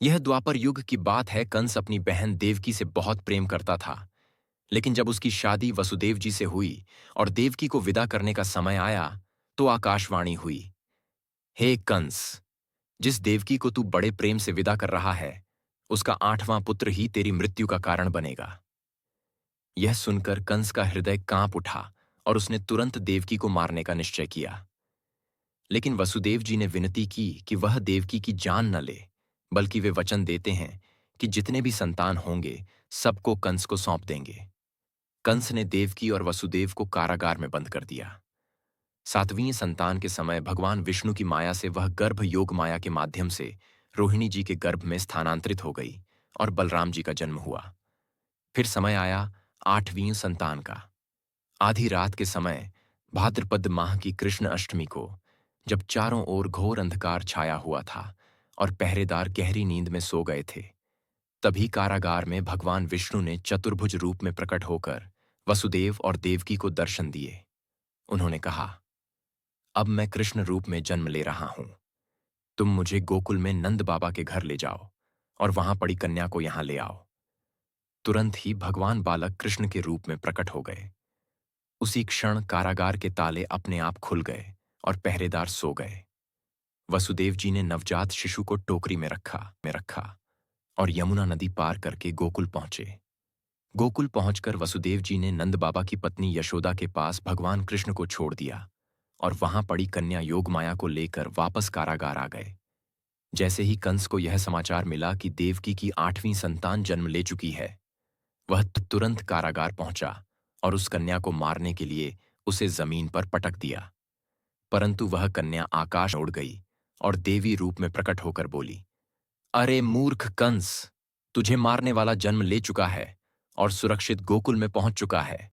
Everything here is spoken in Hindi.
यह द्वापर युग की बात है। कंस अपनी बहन देवकी से बहुत प्रेम करता था, लेकिन जब उसकी शादी वसुदेव जी से हुई और देवकी को विदा करने का समय आया, तो आकाशवाणी हुई, हे कंस, जिस देवकी को तू बड़े प्रेम से विदा कर रहा है, उसका 8वां पुत्र ही तेरी मृत्यु का कारण बनेगा। यह सुनकर कंस का हृदय कांप उठा और उसने तुरंत देवकी को मारने का निश्चय किया। लेकिन वसुदेव जी ने विनती की कि वह देवकी की जान न ले, बल्कि वे वचन देते हैं कि जितने भी संतान होंगे सबको कंस को सौंप देंगे। कंस ने देवकी और वसुदेव को कारागार में बंद कर दिया। 7वीं संतान के समय भगवान विष्णु की माया से वह गर्भ योग माया के माध्यम से रोहिणी जी के गर्भ में स्थानांतरित हो गई और बलराम जी का जन्म हुआ। फिर समय आया 8वीं संतान का। आधी रात के समय भाद्रपद माह की कृष्ण अष्टमी को, जब चारों ओर घोर अंधकार छाया हुआ था और पहरेदार गहरी नींद में सो गए थे, तभी कारागार में भगवान विष्णु ने चतुर्भुज रूप में प्रकट होकर वसुदेव और देवकी को दर्शन दिए। उन्होंने कहा, अब मैं कृष्ण रूप में जन्म ले रहा हूं। तुम मुझे गोकुल में नंद बाबा के घर ले जाओ और वहां पड़ी कन्या को यहां ले आओ। तुरंत ही भगवान बालक कृष्ण के रूप में प्रकट हो गए। उसी क्षण कारागार के ताले अपने आप खुल गए और पहरेदार सो गए। वसुदेव जी ने नवजात शिशु को टोकरी में रखा और यमुना नदी पार करके गोकुल पहुंचे। गोकुल पहुंचकर वसुदेव जी ने नंद बाबा की पत्नी यशोदा के पास भगवान कृष्ण को छोड़ दिया और वहां पड़ी कन्या योगमाया को लेकर वापस कारागार आ गए। जैसे ही कंस को यह समाचार मिला कि देवकी की 8वीं संतान जन्म ले चुकी है, वह तुरंत कारागार पहुंचा और उस कन्या को मारने के लिए उसे जमीन पर पटक दिया। परंतु वह कन्या आकाश उड़ गई और देवी रूप में प्रकट होकर बोली, अरे मूर्ख कंस, तुझे मारने वाला जन्म ले चुका है और सुरक्षित गोकुल में पहुंच चुका है।